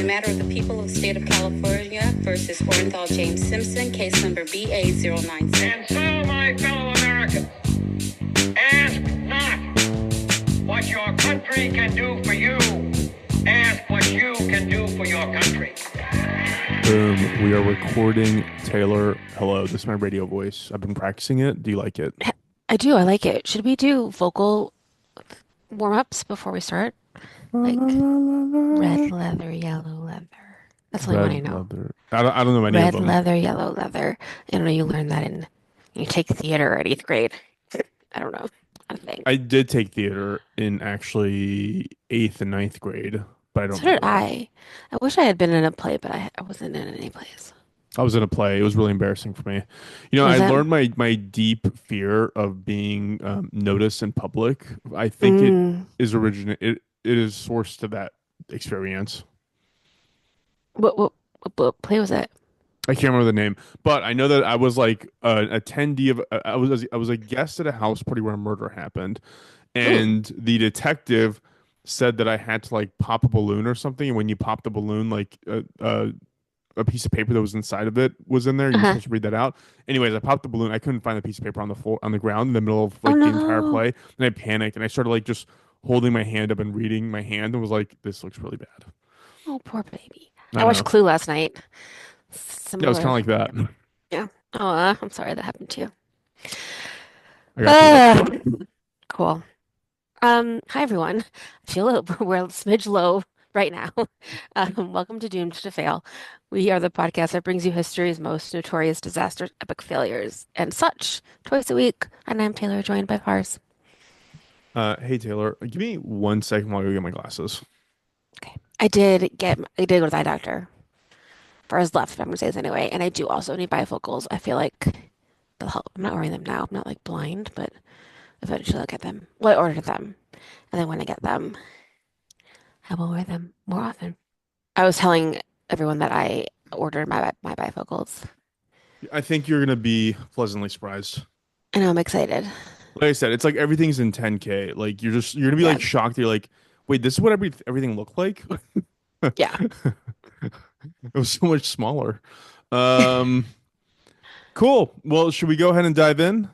matter of the people of the state of California versus Orenthal James Simpson, case number BA096. And so, my fellow Americans, ask not what your country can do for you. Ask what you can do for your country. Boom. We are recording. Taylor, hello. This is my radio voice. I've been practicing it. Do you like it? I do. I like it. Should we do vocal warm-ups before we start? Like red leather, yellow leather. That's the only one I know. Leather. I don't know any of Red them. leather, yellow leather. I don't know. You learned that in you take theater at 8th grade. I don't know. I think. I did take theater in actually 8th and 9th grade, but I don't So did remember. I. I wish I had been in a play, but I wasn't in any plays. I was in a play. It was really embarrassing for me. You know, Was I that? learned my deep fear of being noticed in public. I think Mm, it is sourced to that experience. what play was it? I can't remember the name, but I know that I was like an attendee of I was a guest at a house party where a murder happened, Ooh. and the detective said that I had to like pop a balloon or something, and when you pop the balloon, like a piece of paper that was inside of it was in there. You're Uh-huh. supposed to read that out. Anyways, I popped the balloon. I couldn't find the piece of paper on the floor on the ground in the middle of Oh like the entire no. play, and I panicked and I started like just holding my hand up and reading my hand and was like, "This looks really bad." Oh, poor baby. I I watched know. Clue last night. Yeah, it was Similar. kind of like that. Yeah. Oh, I'm sorry that happened to you. I got you. Uh, cool. Hi everyone. I feel we're a smidge low right now. Welcome to Doomed to Fail. We are the podcast that brings you history's most notorious disasters, epic failures, and such twice a week. And I'm Taylor, joined by Pars. Hey Taylor, give me 1 second while I go get my glasses. Okay. I did go to the eye doctor. Pars left, I'm gonna say this anyway, and I do also need bifocals. I feel like they'll help. I'm not wearing them now. I'm not like blind, but eventually I'll get them. Well, I ordered them, and then when I get them, I will wear them more often. I was telling everyone that I ordered my bifocals. I think you're gonna be pleasantly surprised. I know I'm excited. Like I said, it's like everything's in 10K. Like you're gonna be Yeah, like shocked. You're like, wait, this is what everything looked like? yeah. It was so much smaller. Um, cool. Well, should we go ahead and dive in?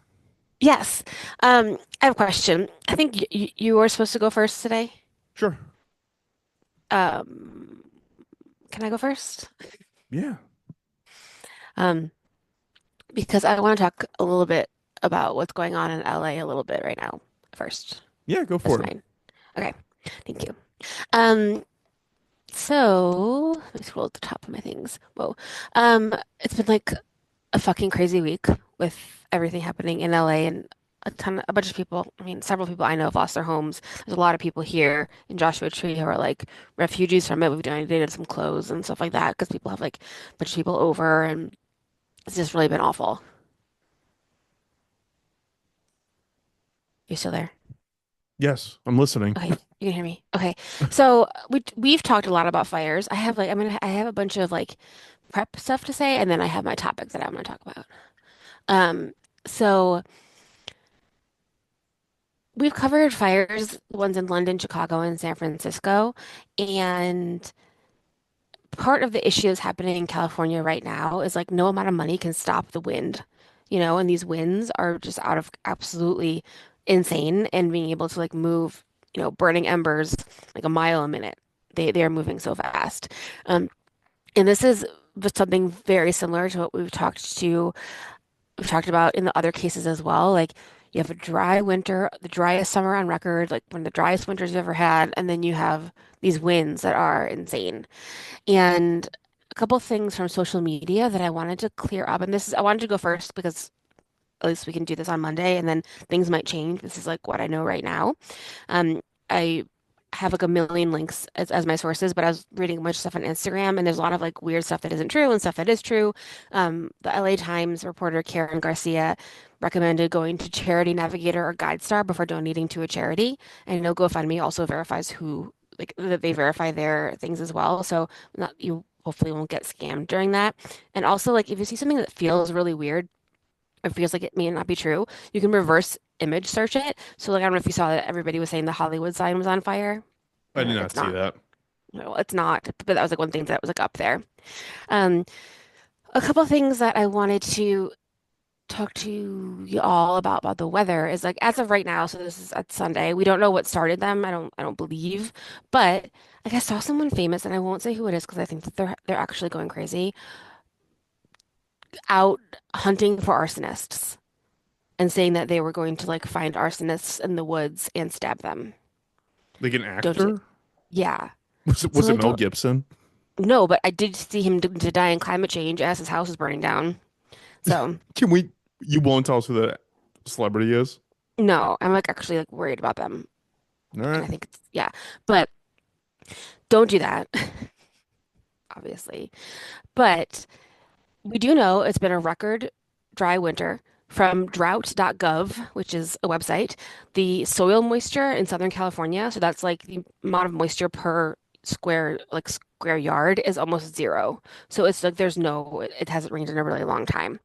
Yes. I have a question. I think you were supposed to go first today. Sure. Um, can I go first? Yeah. Um, because I want to talk a little bit about what's going on in LA a little bit right now first. Yeah, go That's for it. fine. Okay. Thank you. Um, so let me scroll at the top of my things. Whoa. It's been like a fucking crazy week with everything happening in LA and a bunch of people. I mean, several people I know have lost their homes. There's a lot of people here in Joshua Tree who are like refugees from it. We've donated some clothes and stuff like that because people have like a bunch of people over, and it's just really been awful. You still there? Yes, I'm listening. Okay, you can hear me. Okay, so we've talked a lot about fires. I have a bunch of like prep stuff to say, and then I have my topics that I'm going to talk about. Um, so. We've covered fires, the ones in London, Chicago, and San Francisco. And part of the issue that's happening in California right now is like no amount of money can stop the wind, and these winds are just out of absolutely insane and being able to like move, burning embers like a mile a minute. They are moving so fast. Um, and this is something very similar to what we've talked about in the other cases as well. Like you have a dry winter, the driest summer on record, like one of the driest winters you've ever had, and then you have these winds that are insane. And a couple of things from social media that I wanted to clear up, and I wanted to go first because at least we can do this on Monday, and then things might change. This is like what I know right now. Um, I have like a million links as my sources, but I was reading a bunch of stuff on Instagram, and there's a lot of like weird stuff that isn't true and stuff that is true. The LA Times reporter Karen Garcia recommended going to Charity Navigator or GuideStar before donating to a charity. And I know GoFundMe also verifies who like that they verify their things as well. So not you hopefully won't get scammed during that. And also like if you see something that feels really weird or feels like it may not be true, you can reverse image search it. So like I don't know if you saw that everybody was saying the Hollywood sign was on fire. I did Like not it's see not. that. Well, it's not, but that was like one thing that was like up there. Um, a couple things that I wanted to talk to you all about the weather is like as of right now, so this is at Sunday. We don't know what started them. I don't believe, but like I saw someone famous, and I won't say who it is because I think that they're actually going crazy, out hunting for arsonists and saying that they were going to like find arsonists in the woods and stab them. Like an Don't you? actor? Yeah. So Was it like Mel don't Gibson? no, but I did see him to die in climate change as his house was burning down. So Can we? You won't tell us who the celebrity is? no, I'm like actually like worried about them, All and right. I think it's yeah, but don't do that, obviously. But we do know it's been a record dry winter. From drought.gov, which is a website, the soil moisture in Southern California, so that's like the amount of moisture per square yard is almost zero. So it's like there's no, it hasn't rained in a really long time.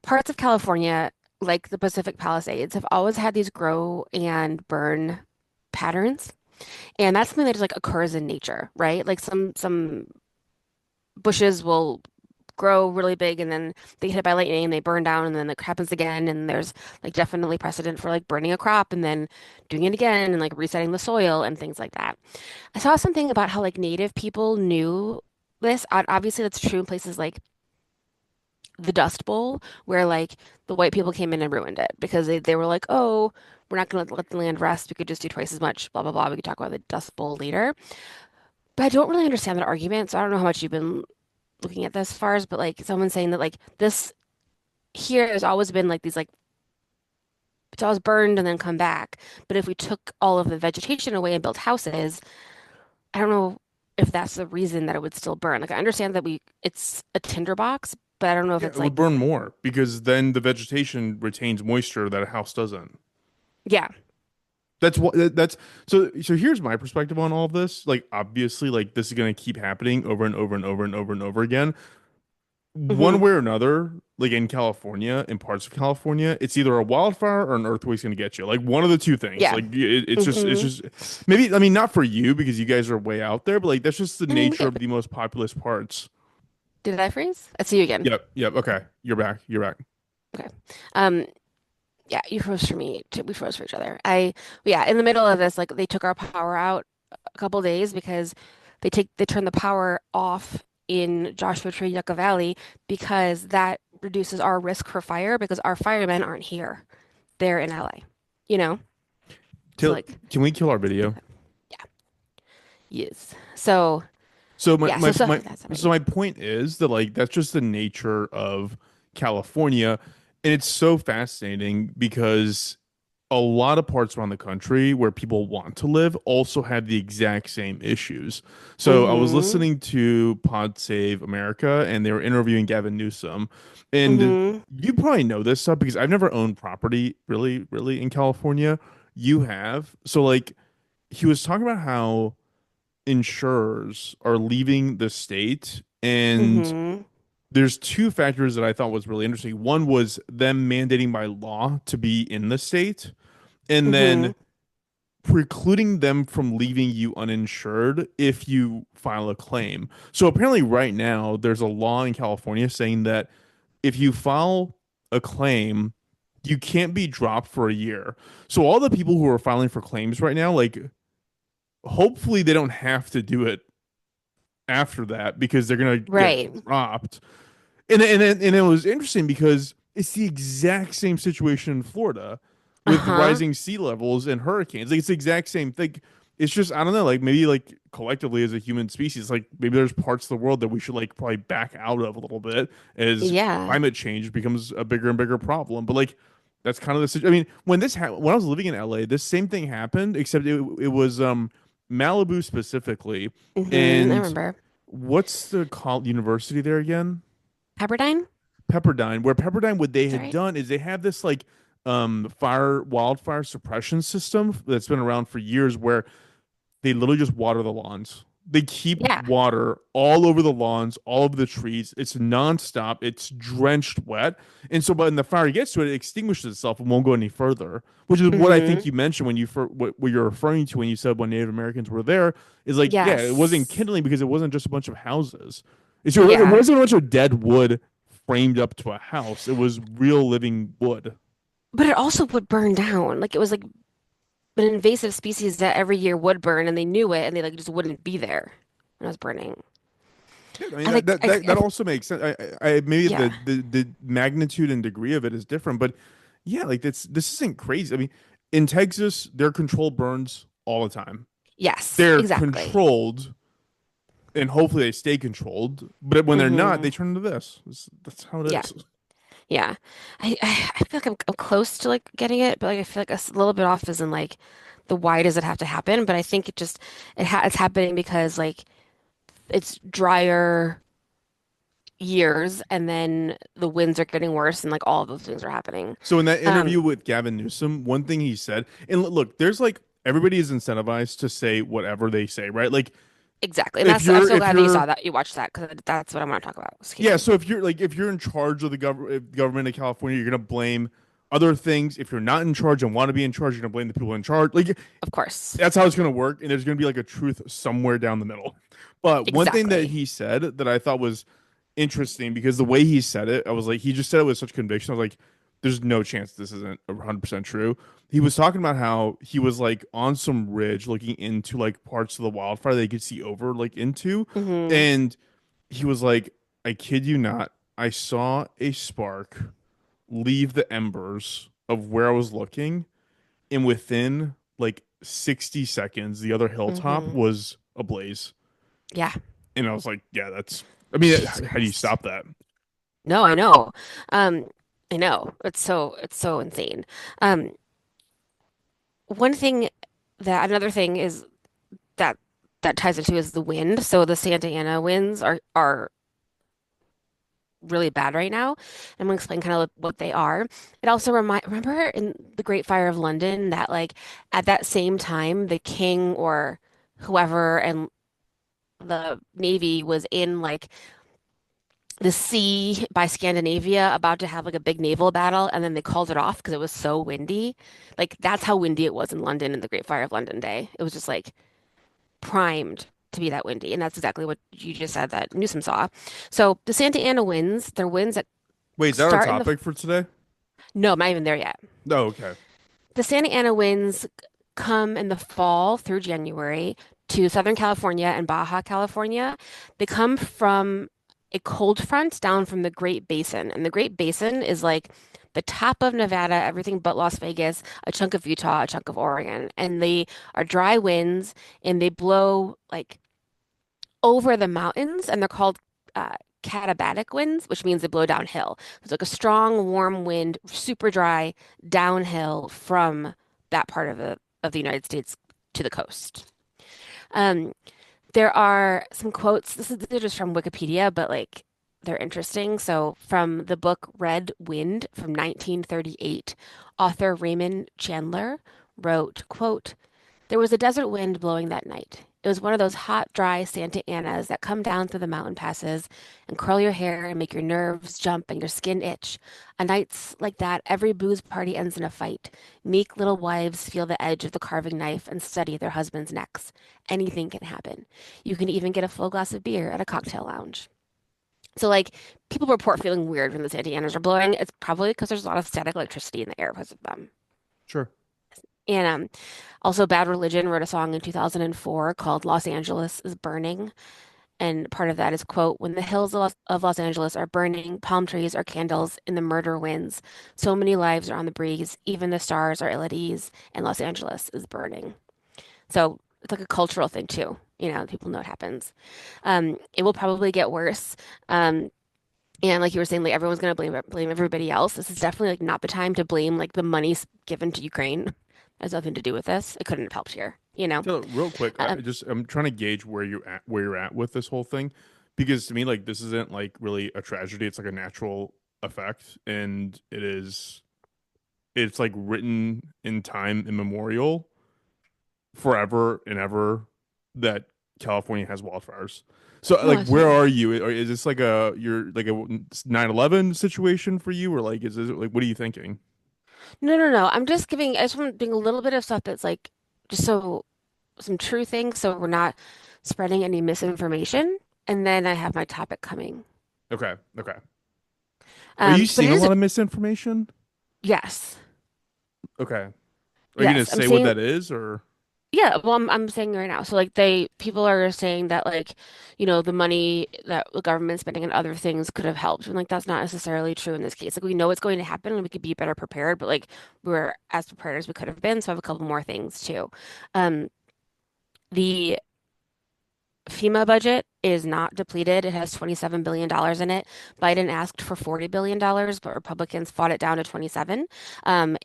Parts of California, like the Pacific Palisades, have always had these grow and burn patterns. And that's something that just like occurs in nature, right? Like some bushes will grow really big and then they get hit by lightning and they burn down and then it happens again and there's like definitely precedent for like burning a crop and then doing it again and like resetting the soil and things like that. I saw something about how like native people knew this. Obviously that's true in places like the Dust Bowl where like the white people came in and ruined it because they were like, oh, we're not going to let the land rest. We could just do twice as much, blah, blah, blah. We could talk about the Dust Bowl later. But I don't really understand that argument. So I don't know how much you've been looking at this far, but like someone saying that like this here has always been like these like it's always burned and then come back. But if we took all of the vegetation away and built houses, I don't know if that's the reason that it would still burn. Like I understand that we it's a tinderbox, but I don't know if Yeah, it's it would like burn more because then the vegetation retains moisture that a house doesn't. yeah. That's what that's so here's my perspective on all of this. Like obviously like this is going to keep happening over and over and over and over and over again. One Hmm. way or another, like in California, in parts of California, it's either a wildfire or an earthquake's going to get you. Like one of the two things. Yeah. Like it's Hmm. just maybe I mean not for you because you guys are way out there, but like that's just the I mean, nature of the most populous parts. did I freeze? I see you again. Yep, yep. Okay, you're back. You're back. Okay. Um, yeah, you froze for me. We froze for each other. Yeah, in the middle of this, like they took our power out a couple days because they turned the power off in Joshua Tree, Yucca Valley because that reduces our risk for fire because our firemen aren't here. They're in LA, you know? So Till, like, can we kill our video? yeah, yes. So So yeah, so stuff like that's so happening. my point is that like that's just the nature of California, and it's so fascinating because a lot of parts around the country where people want to live also have the exact same issues. So I was Mm-hmm. listening to Pod Save America, and they were interviewing Gavin Newsom, and Mm-hmm. you probably know this stuff because I've never owned property really in California. You have, so like he was talking about how insurers are leaving the state and Mm-hmm. there's two factors that I thought was really interesting. One was them mandating by law to be in the state and then Mm-hmm. precluding them from leaving you uninsured if you file a claim. So apparently right now there's a law in California saying that if you file a claim you can't be dropped for a year. So all the people who are filing for claims right now like hopefully they don't have to do it after that because they're gonna get Right. dropped. And it was interesting because it's the exact same situation in Florida with Uh-huh. rising sea levels and hurricanes. Like it's the exact same thing. It's just I don't know, like maybe like collectively as a human species, like maybe there's parts of the world that we should like probably back out of a little bit as Yeah. climate change becomes a bigger and bigger problem. But like that's kind of the situation. I mean, when I was living in LA, this same thing happened, except it was Malibu specifically. I And remember. what's the university there again? Pepperdine? Pepperdine. Where Pepperdine, what they Is that had right? done is they have this like wildfire suppression system that's been around for years where they literally just water the lawns. They keep Yeah. water all over the lawns, all over the trees. It's nonstop. It's drenched wet. And so when the fire gets to it, it extinguishes itself and won't go any further, which is what I think Hmm. you mentioned when what you're referring to when you said when Native Americans were there is like, yeah, it wasn't Yes. kindling because it wasn't just a bunch of houses. It Yeah. wasn't a bunch of dead wood framed up to a house. It was real living wood. But it also would burn down. Like it was like an invasive species that every year would burn and they knew it and they like just wouldn't be there when it was burning. Yeah, I mean I like that also makes sense. Maybe yeah. the magnitude and degree of it is different, but yeah, like this isn't crazy. I mean, in Texas, they're controlled burns all the time. Yes, They're exactly. controlled, and hopefully they stay controlled. But when they're not, Hmm. they turn into this. That's how it Yeah. is. Yeah. I feel like I'm close to like getting it, but like I feel like a little bit off is in like the why does it have to happen? But I think it's happening because like it's drier years and then the winds are getting worse and like all of those things are happening. So in that Um, interview with Gavin Newsom, one thing he said, and look, there's like everybody is incentivized to say whatever they say, right? Like exactly. And that's I'm so if glad that you saw you're that you watched that because that's what I want to talk about. Excuse yeah, me. so if you're in charge of the government of California, you're gonna blame other things. If you're not in charge and want to be in charge, you're gonna blame the people in charge. Like Of course. that's how it's gonna work, and there's gonna be like a truth somewhere down the middle. But one thing that Exactly. he said that I thought was interesting because the way he said it, I was like, he just said it with such conviction. I was like, there's no chance this isn't 100% true. He was talking about how he was like on some ridge looking into like parts of the wildfire that he could see over like into, Hmm. and he was like, I kid you not, I saw a spark leave the embers of where I was looking, and within like 60 seconds, the other hilltop Hmm. was ablaze. Yeah. And I was like, yeah, that's, I mean, Jeez how do you Christ. stop that? No, I know. Um, I know. It's so insane. Um, one thing another thing is that that ties into is the wind. So the Santa Ana winds are really bad right now. I'm gonna explain kind of what they are. It also remember in the Great Fire of London that like at that same time the king or whoever and the navy was in like the sea by Scandinavia about to have like a big naval battle and then they called it off because it was so windy. Like that's how windy it was in London in the Great Fire of London day. It was just like primed to be that windy. And that's exactly what you just said that Newsom saw. So the Santa Ana winds, they're winds that Wait, is that our start in the topic for today? no, I'm not even there yet. No, okay. The Santa Ana winds come in the fall through January to Southern California and Baja California. They come from a cold front down from the Great Basin. And the Great Basin is like the top of Nevada, everything but Las Vegas, a chunk of Utah, a chunk of Oregon. And they are dry winds and they blow like over the mountains and they're called katabatic winds, which means they blow downhill. It's like a strong, warm wind, super dry, downhill from that part of the United States to the coast. Um, there are some quotes. They're just from Wikipedia, but like they're interesting. So from the book Red Wind from 1938, author Raymond Chandler wrote, quote, there was a desert wind blowing that night. It was one of those hot, dry Santa Anas that come down through the mountain passes and curl your hair and make your nerves jump and your skin itch. On nights like that, every booze party ends in a fight. Meek little wives feel the edge of the carving knife and study their husbands' necks. Anything can happen. You can even get a full glass of beer at a cocktail lounge. So, like, people report feeling weird when the Santa Anas are blowing. It's probably because there's a lot of static electricity in the air because of them. Sure. And also, Bad Religion wrote a song in 2004 called Los Angeles is Burning. And part of that is, quote, when the hills of Los Angeles are burning, palm trees are candles in the murder winds. So many lives are on the breeze. Even the stars are ill at ease, and Los Angeles is burning. So it's like a cultural thing, too. You know, people know it happens. It will probably get worse. And like you were saying, like everyone's gonna blame everybody else. This is definitely like not the time to blame like the money given to Ukraine. Has nothing to do with this. It couldn't have helped here, you know? So real quick, Um, I'm trying to gauge where you're at with this whole thing, because to me, like this isn't like really a tragedy. It's like a natural effect, and it's like written in time immemorial, forever and ever, that California has wildfires. So No, like, it's where fine. are you? Or is this like a you're like a 9/11 situation for you, or like is it like what are you thinking? No, no, no. I just want to bring a little bit of stuff that's like, just so some true things so we're not spreading any misinformation. And then I have my topic coming. Okay, okay. Are you But seeing it a is, lot of misinformation? Okay. Okay. Are you gonna Yes, I'm say what saying, that is, or yeah, well, I'm saying right now. So like people are saying that like, the money that the government's spending on other things could have helped. And like, that's not necessarily true in this case. Like we know it's going to happen and we could be better prepared, but like we're as prepared as we could have been. So I have a couple more things too. Um, the FEMA budget is not depleted. It has $27 billion in it. Biden asked for $40 billion, but Republicans fought it down to 27.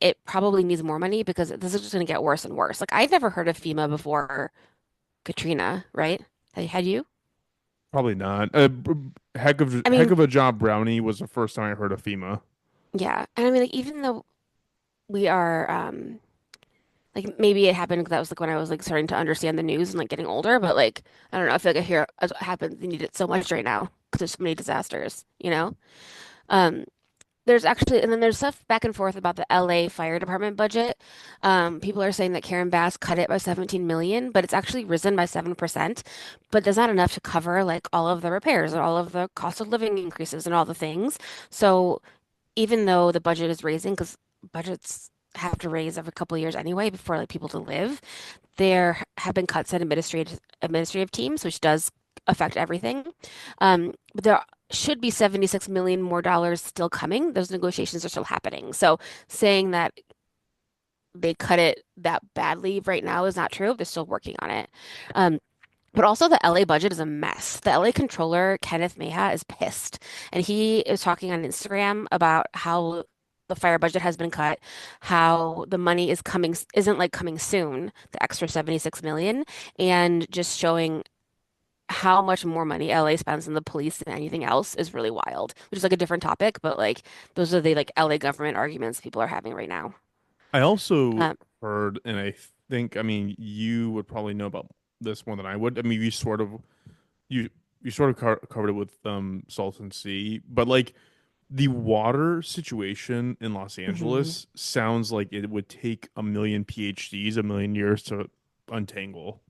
It probably needs more money because this is just going to get worse and worse. Like I'd never heard of FEMA before Katrina, right? Had you? probably not? I Heck mean, of a job, Brownie was the first time I heard of FEMA. yeah. And I mean, like even though we are like maybe it happened because that was like when I was like starting to understand the news and like getting older, but like I don't know, I feel like I hear it happens, you need it so much right now because there's so many disasters, you know? Um, There's actually, and then there's stuff back and forth about the LA Fire Department budget. People are saying that Karen Bass cut it by 17 million, but it's actually risen by 7%. But there's not enough to cover like all of the repairs and all of the cost of living increases and all the things. So even though the budget is raising, because budgets have to raise every couple of years anyway before like people to live, there have been cuts in administrative teams, which does affect everything. But there should be 76 million more dollars still coming. Those negotiations are still happening. So saying that they cut it that badly right now is not true. They're still working on it. Um, but also the LA budget is a mess. The LA controller, Kenneth Meha, is pissed. And he is talking on Instagram about how the fire budget has been cut, how the money isn't like coming soon, the extra 76 million, and just showing how much more money LA spends on the police than anything else is really wild, which is like a different topic, but like those are the like LA government arguments people are having right now. I also Um, heard, and I think, I mean, you would probably know about this more than I would. I mean, you you sort of covered it with Salton Sea, but like the water situation in Los mhm. Angeles sounds like it would take a million PhDs, a million years to untangle.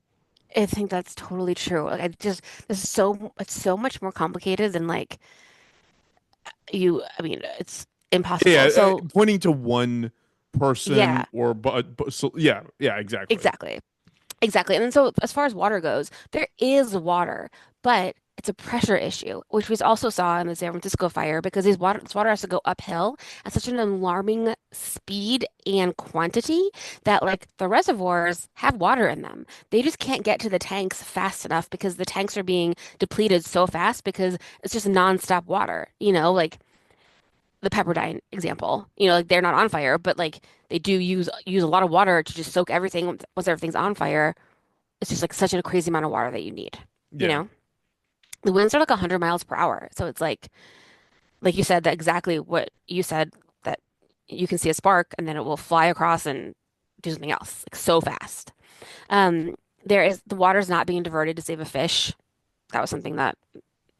I think that's totally true. Like I just this is so it's so much more complicated than like I mean, it's Yeah, impossible. So pointing to one yeah, person or but so yeah, yeah, exactly. exactly. Exactly. And then so as far as water goes, there is water, but it's a pressure issue, which we also saw in the San Francisco fire because this water has to go uphill at such an alarming speed and quantity that like the reservoirs have water in them. They just can't get to the tanks fast enough because the tanks are being depleted so fast because it's just nonstop water, like the Pepperdine example. Like they're not on fire, but like they do use a lot of water to just soak everything once everything's on fire. It's just like such a crazy amount of water that you need, you Yeah, know? The winds are like 100 miles per hour. So it's like you said, that exactly what you said, that you can see a spark and then it will fly across and do something else, like so fast. Um, the water's not being diverted to save a fish. That was something that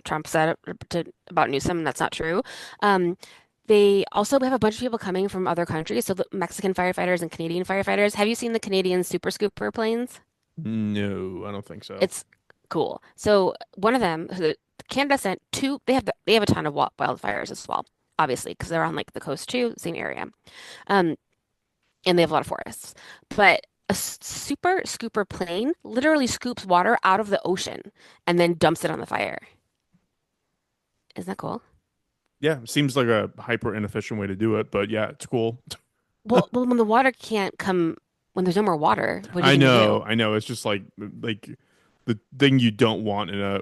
Trump said about Newsom, and that's not true. Um, they also have a bunch of people coming from other countries. So the Mexican firefighters and Canadian firefighters. Have you seen the Canadian Super Scooper planes? no, I don't think so. It's cool. So one of them, Canada sent two. They have a ton of wildfires as well, obviously, because they're on like the coast too, same area. Um, and they have a lot of forests. But a super scooper plane literally scoops water out of the ocean and then dumps it on the fire. Isn't that cool? Yeah, seems like a hyper inefficient way to do it, but yeah, it's cool. Well, when the water can't come, when there's no more water, what are you gonna do? I know. It's just like the thing you don't want in a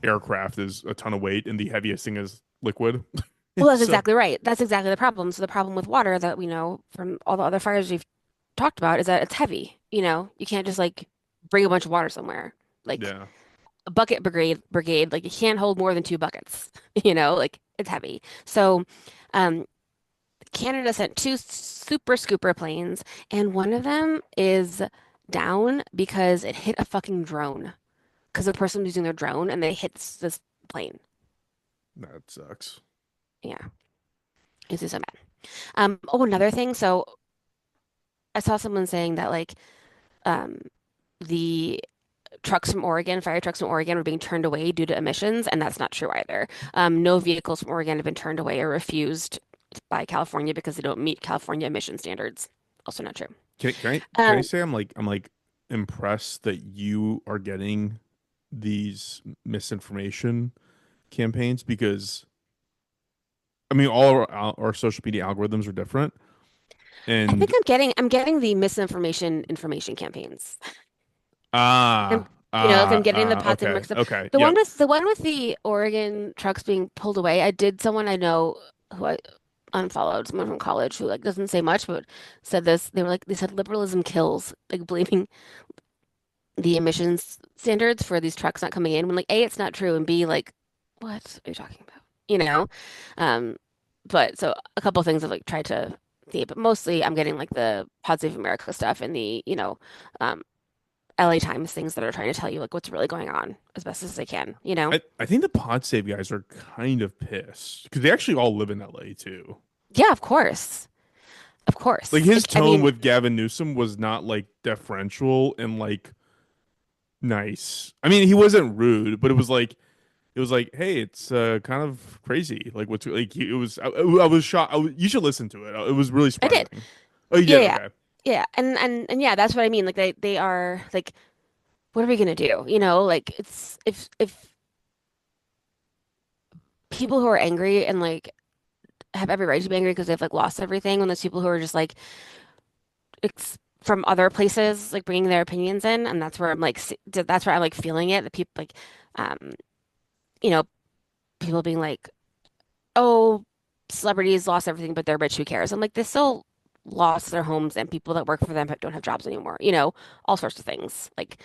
aircraft is a ton of weight, and the heaviest thing is liquid. Well, that's So exactly right. That's exactly the problem. So the problem with water that we know from all the other fires we've talked about is that it's heavy. You can't just like bring a bunch of water somewhere. Like yeah, a brigade, like you can't hold more than two buckets, like it's heavy. So, um, Canada sent two super scooper planes, and one of them is down because it hit a fucking drone. because the person was using their drone and they hit this plane. That sucks. Yeah, it's just so bad. Oh, another thing. So I saw someone saying that like um, the trucks from Oregon, fire trucks from Oregon, were being turned away due to emissions, and that's not true either. No vehicles from Oregon have been turned away or refused by California because they don't meet California emission standards. Also not true. Can I say I'm like impressed that you are getting these misinformation campaigns because I mean all our social media algorithms are different I think and I'm getting the misinformation information campaigns. I'm, if I'm getting the positive okay mixed up. okay The one yep. with the one with the Oregon trucks being pulled away. I did someone I know who I unfollowed, someone from college who like doesn't say much, but said this. They said liberalism kills, like blaming the emissions standards for these trucks not coming in. When like A, it's not true, and B, like, what are you talking about? You know? Um, but so a couple of things I've like tried to see, but mostly I'm getting like the Positive America stuff and the, um, LA Times things that are trying to tell you like what's really going on as best as they can, you know? I think the Pod Save guys are kind of pissed because they actually all live in LA too. Yeah, of course. Of Like course. his Like, I tone mean, with Gavin Newsom was not like deferential and like nice. I mean, he wasn't rude, but it was like, hey, it's kind of crazy. Like what's like it was. I was shocked. You should listen to it. It was really I did. surprising. Oh, you Yeah, did? yeah. Okay. Yeah. And yeah, that's what I mean. Like they are like, what are we gonna do? Like it's if people who are angry and like have every right to be angry because they've like lost everything, when there's people who are just like it's from other places like bringing their opinions in, and that's where I'm like that's where I'm like feeling it. The people like um you know people being like, oh, celebrities lost everything, but they're rich. Who cares? I'm like, they still lost their homes, and people that work for them don't have jobs anymore. All sorts of things. Like,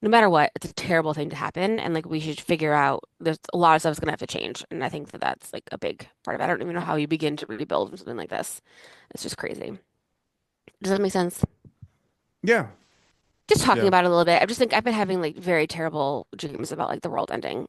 no matter what, it's a terrible thing to happen, and like we should figure out. There's a lot of stuff that's gonna have to change, and I think that that's like a big part of it. I don't even know how you begin to rebuild something like this. It's just crazy. Does that make sense? Yeah. Just talking Yeah. about it a little bit. I just think I've been having like very terrible dreams about like the world ending.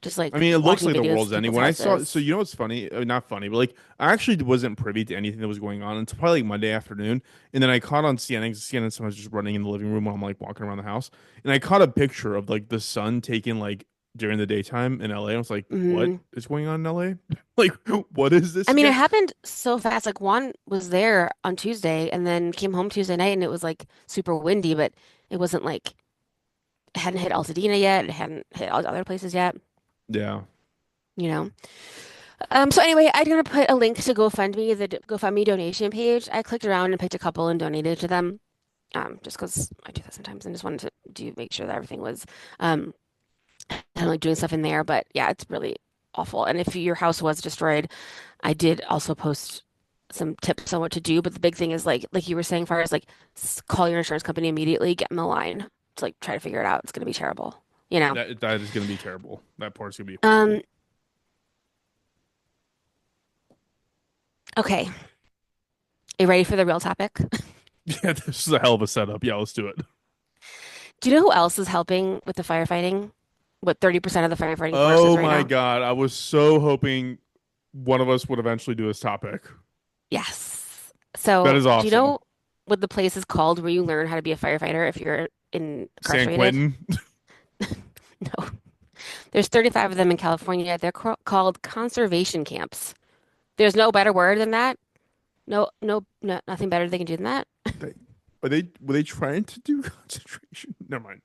Just I like mean, it looks watching like the videos world's of ending. people's When I saw, so houses. you know what's funny? Not funny, but like I actually wasn't privy to anything that was going on until probably like Monday afternoon, and then I caught on CNN. CNN, someone was just running in the living room while I'm like walking around the house, and I caught a picture of like the sun taken like during the daytime in LA. I was like, what Hmm. is going on in LA? Like, what is this I mean, it again? happened so fast. Like Juan was there on Tuesday and then came home Tuesday night and it was like super windy, but it wasn't like it hadn't hit Altadena yet. It hadn't hit all the other places yet, Yeah. you know. So anyway, I'm gonna put a link to GoFundMe, the GoFundMe donation page. I clicked around and picked a couple and donated to them. Just because I do that sometimes and just wanted to make sure that everything was um kind of like doing stuff in there. But yeah, it's really awful. And if your house was destroyed, I did also post some tips on what to do, but the big thing is like you were saying, far as like call your insurance company immediately, get in the line to like try to figure it out. It's going to be terrible, you know. That is gonna be terrible. That part's gonna be horrible. Um, okay. You ready for the real topic? Yeah, this is a hell of a setup. Yeah, let's do it. Do you know who else is helping with the firefighting? What 30% of the firefighting force is Oh right my now? God, I was so hoping one of us would eventually do this topic. Yes. That So, is do you awesome. know what the place is called where you learn how to be a firefighter if you're San incarcerated? Quentin. No. There's 35 of them in California. They're called conservation camps. There's no better word than that. No, no, no, nothing better they can do than that. They, were they trying to do concentration? Never mind.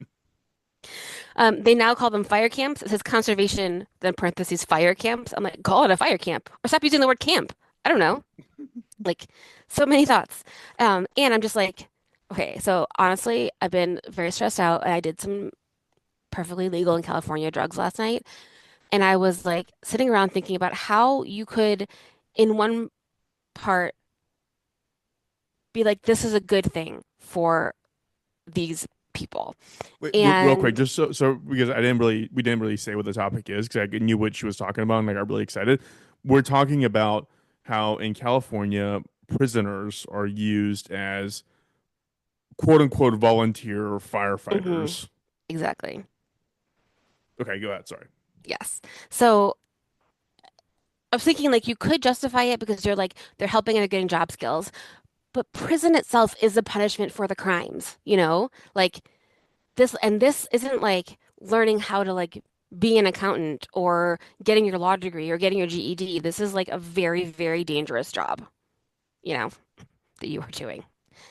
They now call them fire camps. It says conservation, then parentheses fire camps. I'm like, call it a fire camp or stop using the word camp. I don't know. Like, so many thoughts. And I'm just like, okay, so honestly, I've been very stressed out and I did some perfectly legal in California drugs last night. And I was like sitting around thinking about how you could, in one part, be like, this is a good thing for these people. Wait, real quick, And just so because we didn't really say what the topic is because I knew what she was talking about and I got really excited. We're talking about how in California prisoners are used as quote unquote volunteer mhm, firefighters. exactly. Okay, go ahead. Sorry. Yes. So I was thinking like you could justify it because you're like they're helping and they're getting job skills, but prison itself is a punishment for the crimes, you know? Like this isn't like learning how to like be an accountant or getting your law degree or getting your GED. This is like a very, very dangerous job, you know, that you are doing,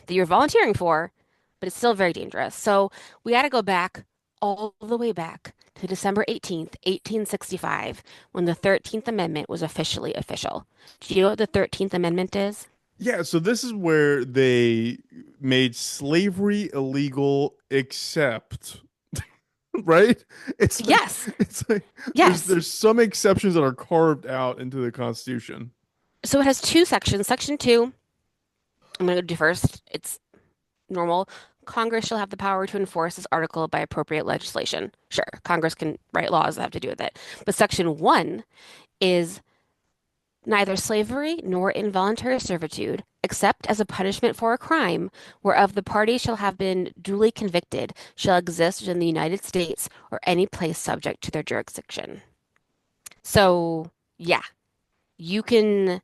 that you're volunteering for, but it's still very dangerous. So we got to go back all the way back to December 18th, 1865, when the 13th Amendment was officially official. Do you know what the 13th Amendment is? Yeah, so this is where they made slavery illegal except right? It's like Yes. it's like Yes. there's some exceptions that are carved out into the Constitution. So it has two sections. Section 2, I'm going to do first. It's normal. Congress shall have the power to enforce this article by appropriate legislation. Sure, Congress can write laws that have to do with it. But Section 1 is neither slavery nor involuntary servitude, except as a punishment for a crime whereof the party shall have been duly convicted, shall exist within the United States or any place subject to their jurisdiction. So, yeah, you can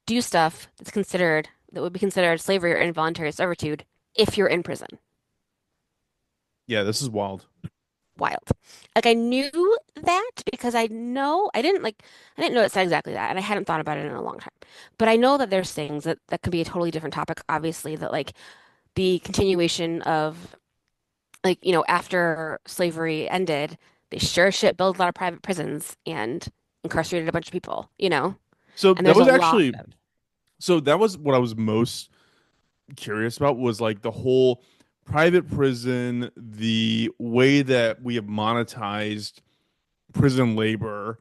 do stuff that would be considered slavery or involuntary servitude if you're in prison. Yeah, this is wild. Wild. Like I knew that because I didn't know it said exactly that and I hadn't thought about it in a long time. But I know that there's things that can be a totally different topic, obviously, that like the continuation of like, you know, after slavery ended, they sure as shit built a lot of private prisons and incarcerated a bunch of people, you know? So And that there's a was lot actually of so that was what I was most curious about was like the whole private prison, the way that we have monetized prison labor.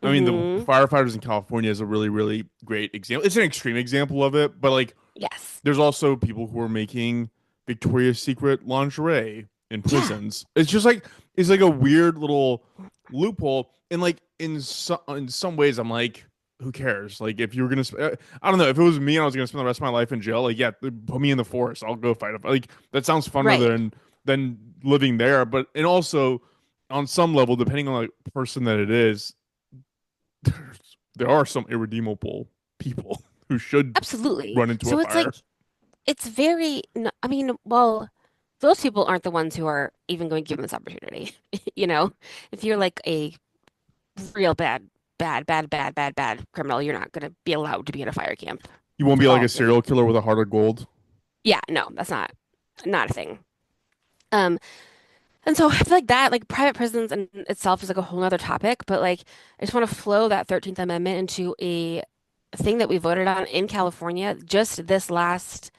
I mean, the hmm firefighters in California is a really, really great example. It's an extreme example of it, but like yes. there's also people who are making Victoria's Secret lingerie in Yeah, prisons. It's like a weird little loophole, and like in some ways, I'm like, who cares? Like if you were gonna, I don't know, if it was me and I was gonna spend the rest of my life in jail, like yeah, put me in the forest, I'll go fight. Like that sounds funner right. than living there. But and also on some level, depending on the person that it is, there are some irredeemable people who should Absolutely. run into a So it's fire. like it's very, I mean, well, those people aren't the ones who are even going to give them this opportunity. You know, if you're like a real bad criminal, you're not going to be allowed to be in a fire camp You won't with be like all a of the, serial killer with a heart of gold. yeah, no, that's not a thing. Um, and so I feel like that, like private prisons in itself is like a whole other topic, but like I just want to flow that 13th Amendment into a thing that we voted on in California just this last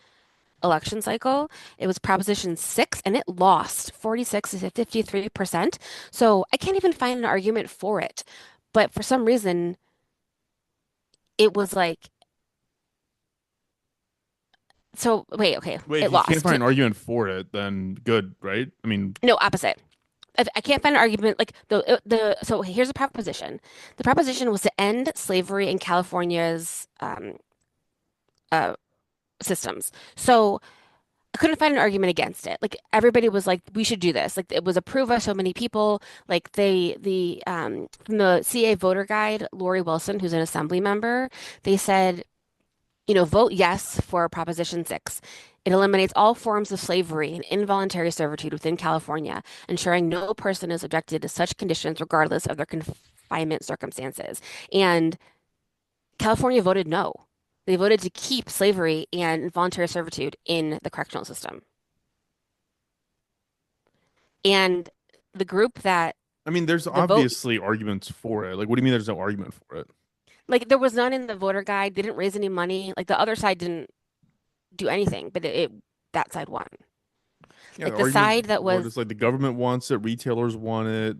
election cycle. It was Proposition 6 and it lost 46 to 53%. So I can't even find an argument for it. But for some reason, it was like, so wait, okay, Wait, if it you can't lost. find an argument for it, then good, right? I mean, No, opposite. I can't find an argument like so here's a proposition. The proposition was to end slavery in California's uh, systems. So I couldn't find an argument against it. Like everybody was like, we should do this. Like it was approved by so many people. Like the from the CA voter guide, Lori Wilson, who's an assembly member, they said, you know, vote yes for Proposition 6. It eliminates all forms of slavery and involuntary servitude within California, ensuring no person is subjected to such conditions regardless of their confinement circumstances. And California voted no. They voted to keep slavery and involuntary servitude in the correctional system. And the group that I mean, there's the vote, obviously arguments for it. Like, what do you mean there's no argument for it? like there was none in the voter guide. They didn't raise any money. Like the other side didn't do anything, but that side won. Yeah, Like the the argument side that for it is was, like the government wants it, retailers want it,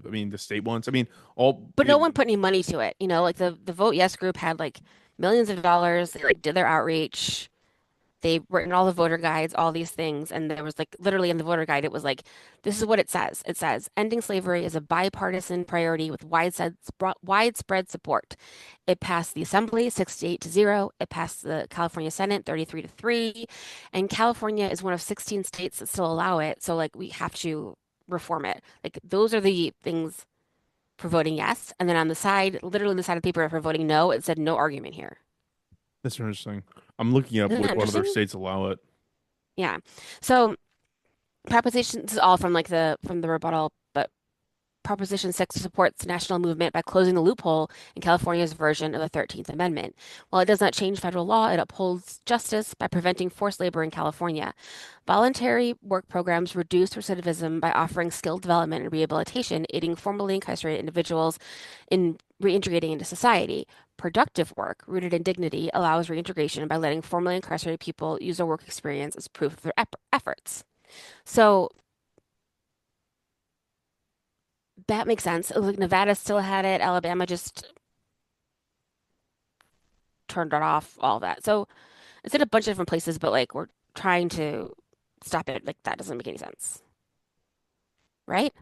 I mean, the state wants. I mean, all but no one put any money to it. You know, like the Vote Yes group had like millions of dollars. They like did their outreach. They've written all the voter guides, all these things, and there was like literally in the voter guide, it was like, this is what it says. It says ending slavery is a bipartisan priority with widespread support. It passed the Assembly 68-0. It passed the California Senate 33-3, and California is one of 16 states that still allow it. So like we have to reform it. Like those are the things for voting yes. And then on the side, literally on the side of the paper for voting no, it said no argument here. That's interesting. I'm looking up Isn't that like what other interesting? states allow it. Yeah. So proposition, this is all from like the rebuttal, but Proposition 6 supports national movement by closing the loophole in California's version of the 13th Amendment. While it does not change federal law, it upholds justice by preventing forced labor in California. Voluntary work programs reduce recidivism by offering skill development and rehabilitation, aiding formerly incarcerated individuals in reintegrating into society. Productive work, rooted in dignity, allows reintegration by letting formerly incarcerated people use their work experience as proof of their efforts. So that makes sense. Like Nevada still had it. Alabama just turned it off, all that. So it's in a bunch of different places, but like we're trying to stop it. Like that doesn't make any sense, right?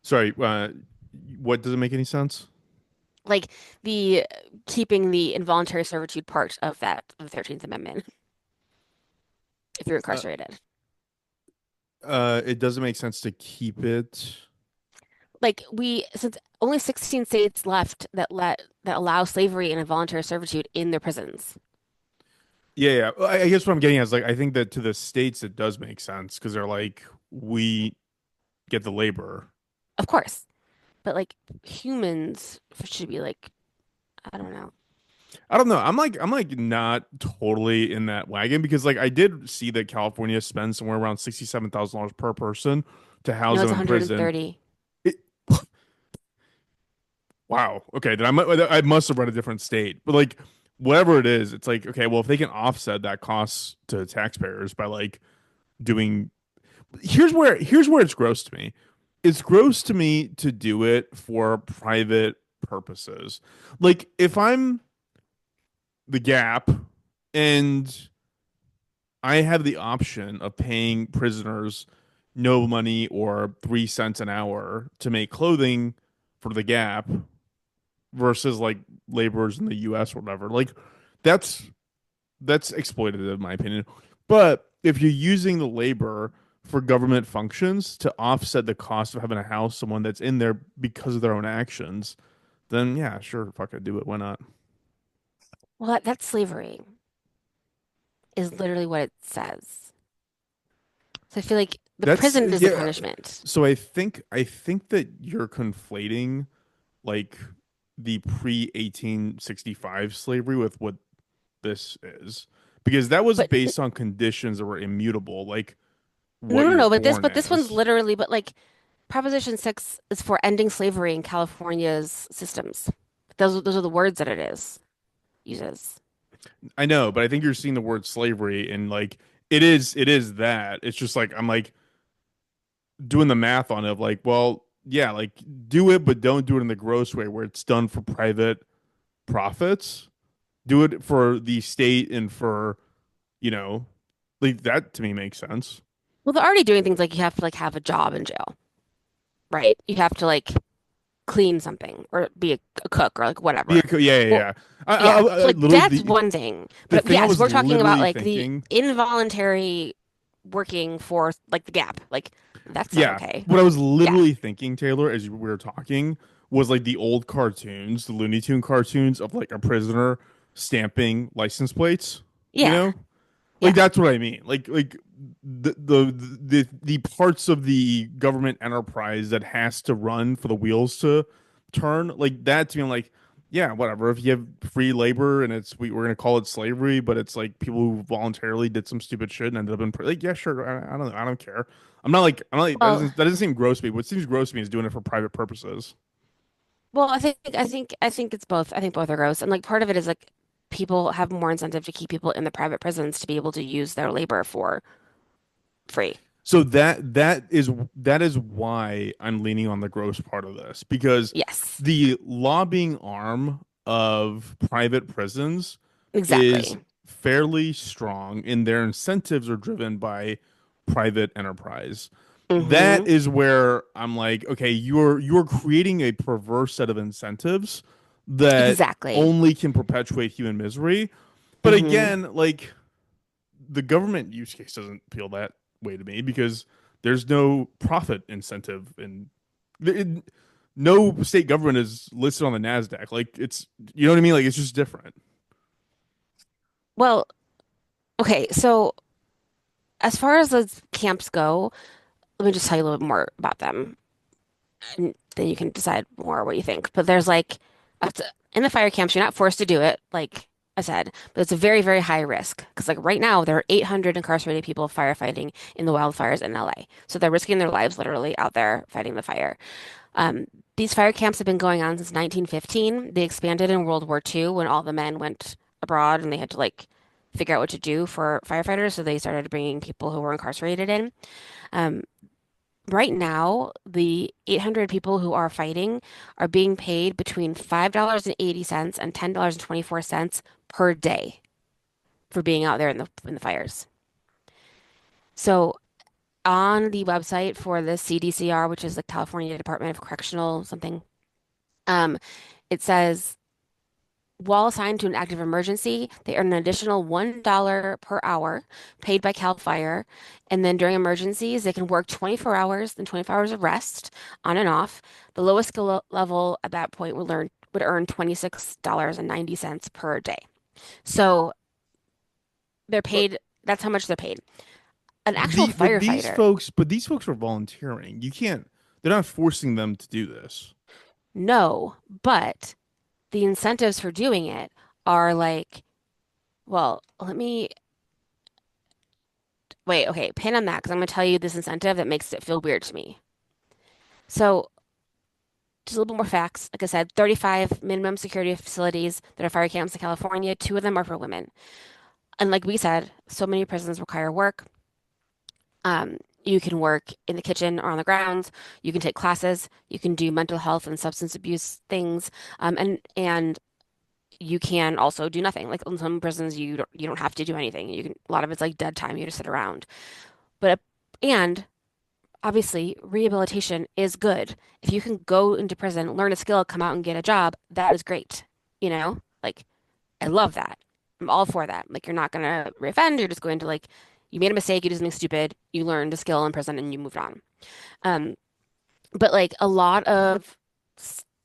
Sorry, what doesn't make any sense? Like the keeping the involuntary servitude part of that of the 13th Amendment if you're Uh, incarcerated. it doesn't make sense to keep it. Like since only 16 states left that allow slavery and involuntary servitude in their prisons. Yeah, yeah. I guess what I'm getting at is like I think that to the states it does make sense because they're like we get the labor. Of course. But like humans should be like, I don't know. I don't know. I'm like not totally in that wagon because like I did see that California spends somewhere around $67,000 per person to house No, them it's in prison. 130. It, wow. Okay, then I must have read a different state. But like whatever it is, it's like okay, well if they can offset that cost to taxpayers by like doing here's where it's gross to me. It's gross to me to do it for private purposes. Like if I'm the Gap and I have the option of paying prisoners no money or 3 cents an hour to make clothing for the Gap versus like laborers in the US or whatever. Like that's that's exploitative in my opinion. But if you're using the labor for government functions to offset the cost of having to house someone that's in there because of their own actions, then yeah, sure, fuck it, do it. Why not? Well, that's slavery, is literally what it says. So I feel like the That's prison is the yeah. punishment. So I think that you're conflating like the pre 1865 slavery with what this is because that was But based on conditions that were immutable, like no, what no, you're no. born But this one's as. literally. But like Proposition 6 is for ending slavery in California's systems. Those are the words that it is uses. I know, but I think you're seeing the word slavery and like it is that. It's just like I'm like doing the math on it of like, well, yeah, like do it, but don't do it in the gross way where it's done for private profits. Do it for the state and for, you know, like that to me makes sense. Well, they're already doing things like you have to like have a job in jail, right? You have to like clean something or be a cook or like Yeah, whatever. yeah, yeah, Well, yeah. yeah. So like Literally that's one thing. the But thing I yes, was we're talking about literally like the thinking. involuntary working for like the Gap. Like that's not Yeah, okay. what I was Yeah. literally thinking, Taylor, as we were talking, was like the old cartoons, the Looney Tune cartoons of like a prisoner stamping license plates. You Yeah. know, like Yeah. that's what I mean. Like the parts of the government enterprise that has to run for the wheels to turn, like that to me. I'm like, yeah, whatever. If you have free labor and we're gonna call it slavery, but it's like people who voluntarily did some stupid shit and ended up in like, yeah, sure. I don't care. I'm not like Well, that doesn't seem gross to me. What seems gross to me is doing it for private purposes. I think it's both. I think both are gross. And like part of it is like people have more incentive to keep people in the private prisons to be able to use their labor for free. So that is why I'm leaning on the gross part of this because Yes. the lobbying arm of private prisons is Exactly. fairly strong and their incentives are driven by private enterprise. That Mm-hmm. is where I'm like, okay, you're creating a perverse set of incentives that Exactly. only can perpetuate human misery. But Mm-hmm. again, like the government use case doesn't feel that way to me because There's no profit incentive, and no state government is listed on the Nasdaq. Like it's, you know what I mean? Like it's just different. Well, okay, so as far as those camps go, let me just tell you a little bit more about them, and then you can decide more what you think. But there's like, in the fire camps, you're not forced to do it, like I said, but it's a very, very high risk because, like, right now, there are 800 incarcerated people firefighting in the wildfires in LA. So they're risking their lives literally out there fighting the fire. Um, these fire camps have been going on since 1915. They expanded in World War II when all the men went abroad and they had to like figure out what to do for firefighters. So they started bringing people who were incarcerated in. Um, right now, the 800 people who are fighting are being paid between $5.80 and $10.24 per day for being out there in the fires. So on the website for the CDCR, which is the California Department of Correctional something, um, it says while assigned to an active emergency, they earn an additional $1 per hour paid by CAL FIRE. And then during emergencies, they can work 24 hours, then 24 hours of rest on and off. The lowest skill level at that point would earn $26.90 per day. So they're paid, that's how much they're paid. An actual firefighter, But these folks are volunteering. You can't. They're not forcing them to do this. no, but the incentives for doing it are like, well, let me wait, okay, pin on that because I'm going to tell you this incentive that makes it feel weird to me. So, just a little bit more facts. Like I said, 35 minimum security facilities that are fire camps in California. Two of them are for women. And like we said, so many prisons require work. You can work in the kitchen or on the grounds. You can take classes. You can do mental health and substance abuse things. And you can also do nothing. Like in some prisons, you don't have to do anything. You can a lot of it's like dead time. You just sit around. But and obviously, rehabilitation is good. If you can go into prison, learn a skill, come out and get a job, that is great. You know, like I love that. I'm all for that. Like you're not gonna reoffend. You're just going to like you made a mistake, you did something stupid, you learned a skill in prison, and you moved on. Um, but like a lot of